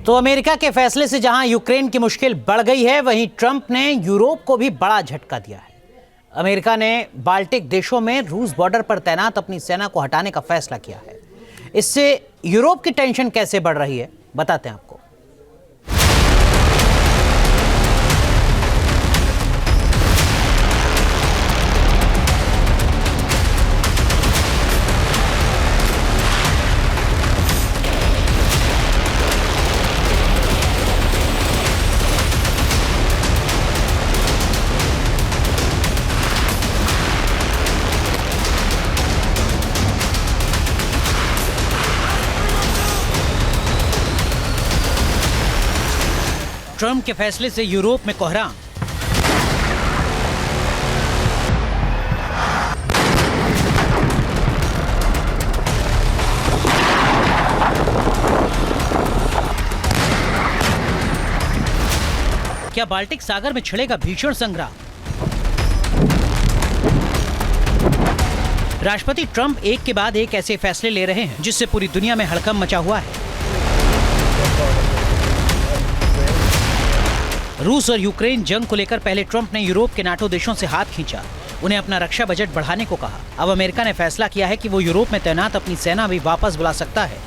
तो अमेरिका के फैसले से जहां यूक्रेन की मुश्किल बढ़ गई है, वहीं ट्रंप ने यूरोप को भी बड़ा झटका दिया है। अमेरिका ने बाल्टिक देशों में रूस बॉर्डर पर तैनात अपनी सेना को हटाने का फैसला किया है। इससे यूरोप की टेंशन कैसे बढ़ रही है, बताते हैं आपको। ट्रंप के फैसले से यूरोप में कोहराम। क्या बाल्टिक सागर में छिड़ेगा भीषण संग्राम? राष्ट्रपति ट्रंप एक के बाद एक ऐसे फैसले ले रहे हैं जिससे पूरी दुनिया में हड़कंप मचा हुआ है। रूस और यूक्रेन जंग को लेकर पहले ट्रंप ने यूरोप के नाटो देशों से हाथ खींचा, उन्हें अपना रक्षा बजट बढ़ाने को कहा। अब अमेरिका ने फैसला किया है कि वो यूरोप में तैनात अपनी सेना भी वापस बुला सकता है।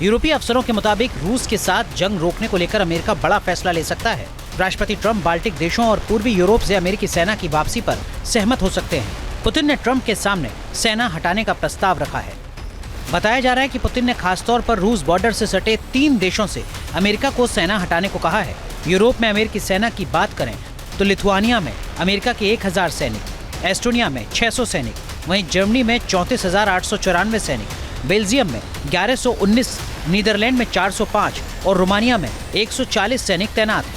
यूरोपीय अफसरों के मुताबिक रूस के साथ जंग रोकने को लेकर अमेरिका बड़ा फैसला ले सकता है। राष्ट्रपति ट्रंप बाल्टिक देशों और पूर्वी यूरोप से अमेरिकी सेना की वापसी पर सहमत हो सकते हैं। पुतिन ने ट्रंप के सामने सेना हटाने का प्रस्ताव रखा है। बताया जा रहा है कि पुतिन ने खासतौर पर रूस बॉर्डर से सटे 3 देशों से अमेरिका को सेना हटाने को कहा है। यूरोप में अमेरिकी सेना की बात करें तो लिथुआनिया में अमेरिका के 1000 सैनिक, एस्टोनिया में 600 सैनिक, वहीं जर्मनी में 34,894 सैनिक, बेल्जियम में 1119, नीदरलैंड में 405 और रोमानिया में 140 सैनिक तैनात हैं।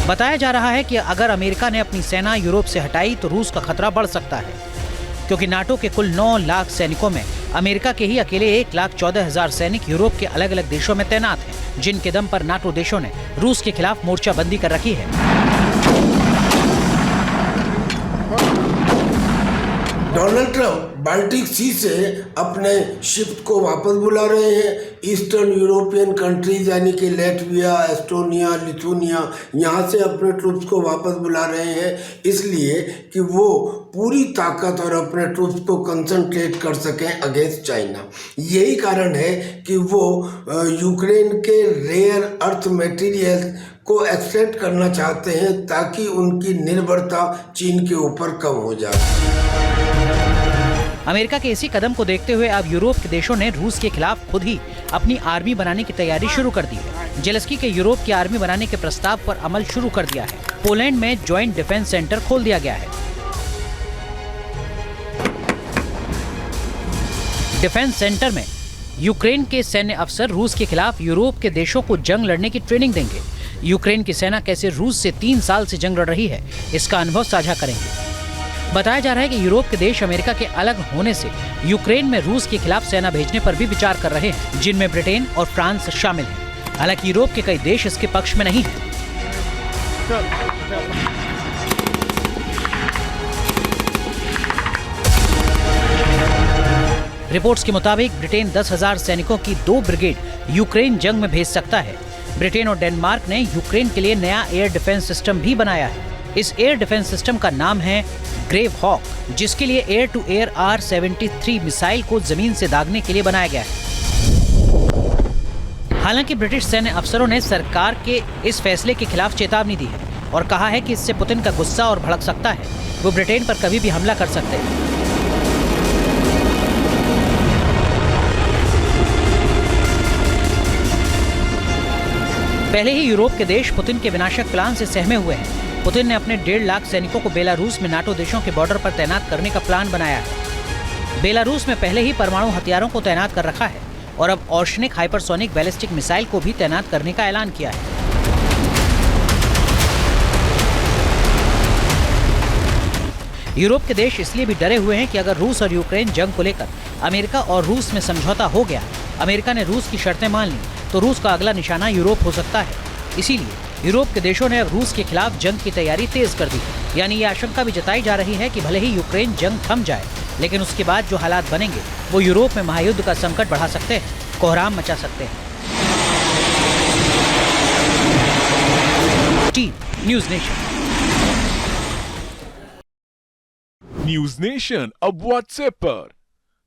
बताया जा रहा है कि अगर अमेरिका ने अपनी सेना यूरोप से हटाई तो रूस का खतरा बढ़ सकता है, क्योंकि नाटो के कुल 9 लाख सैनिकों में अमेरिका के ही अकेले 1,14,000 सैनिक यूरोप के अलग अलग देशों में तैनात हैं, जिनके दम पर नाटो देशों ने रूस के खिलाफ मोर्चाबंदी कर रखी है। डोनाल्ड ट्रंप बाल्टिक सी से अपने शिप को वापस बुला रहे हैं। ईस्टर्न यूरोपियन कंट्रीज यानी कि लेटविया, एस्टोनिया, लिथुनिया, यहाँ से अपने ट्रूप्स को वापस बुला रहे हैं, इसलिए कि वो पूरी ताकत और अपने ट्रूप्स को कंसंट्रेट कर सकें अगेंस्ट चाइना। यही कारण है कि वो यूक्रेन के रेयर अर्थ मटेरियल को एक्सट्रैक्ट करना चाहते हैं ताकि उनकी निर्भरता चीन के ऊपर कम हो जाए। अमेरिका के इसी कदम को देखते हुए अब यूरोप के देशों ने रूस के खिलाफ खुद ही अपनी आर्मी बनाने की तैयारी शुरू कर दी है। जेलेंस्की के यूरोप की आर्मी बनाने के प्रस्ताव पर अमल शुरू कर दिया है। पोलैंड में ज्वाइंट डिफेंस सेंटर खोल दिया गया है। डिफेंस सेंटर में यूक्रेन के सैन्य अफसर रूस के खिलाफ यूरोप के देशों को जंग लड़ने की ट्रेनिंग देंगे। यूक्रेन की सेना कैसे रूस से 3 साल से जंग लड़ रही है, इसका अनुभव साझा करेंगे। बताया जा रहा है कि यूरोप के देश अमेरिका के अलग होने से यूक्रेन में रूस के खिलाफ सेना भेजने पर भी विचार कर रहे हैं, जिनमें ब्रिटेन और फ्रांस शामिल हैं। हालांकि यूरोप के कई देश इसके पक्ष में नहीं हैं। रिपोर्ट्स के मुताबिक ब्रिटेन 10,000 सैनिकों की 2 ब्रिगेड यूक्रेन जंग में भेज सकता है। ब्रिटेन और डेनमार्क ने यूक्रेन के लिए नया एयर डिफेंस सिस्टम भी बनाया है। इस एयर डिफेंस सिस्टम का नाम है ग्रेव हॉक, जिसके लिए air to air R-73 missile को जमीन से दागने के लिए बनाया गया है। हालांकि ब्रिटिश सैन्य अफसरों ने सरकार के इस फैसले के खिलाफ चेतावनी दी है और कहा है कि इससे पुतिन का गुस्सा और भड़क सकता है। वो ब्रिटेन पर कभी भी हमला कर सकते हैं। पहले ही यूरोप के देश पुतिन के विनाशक प्लान से सहमे हुए हैं। पुतिन ने अपने 1.5 लाख सैनिकों को बेलारूस में नाटो देशों के बॉर्डर पर तैनात करने का प्लान बनाया है। बेलारूस में पहले ही परमाणु हथियारों को तैनात कर रखा है और अब ऑर्शनिक हाइपरसोनिक बैलिस्टिक मिसाइल को भी तैनात करने का ऐलान किया है। यूरोप के देश इसलिए भी डरे हुए हैं कि अगर रूस और यूक्रेन जंग को लेकर अमेरिका और रूस में समझौता हो गया, अमेरिका ने रूस की शर्तें मान ली, तो रूस का अगला निशाना यूरोप हो सकता है। इसीलिए यूरोप के देशों ने अब रूस के खिलाफ जंग की तैयारी तेज कर दी है। यानी ये आशंका भी जताई जा रही है कि भले ही यूक्रेन जंग थम जाए, लेकिन उसके बाद जो हालात बनेंगे वो यूरोप में महायुद्ध का संकट बढ़ा सकते हैं। कोहराम मचा सकते हैं। Team news nation. News nation अब व्हाट्सएप पर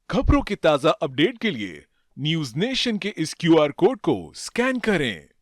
खबरों की ताजा अपडेट के लिए न्यूज नेशन के इस QR कोड को स्कैन करें।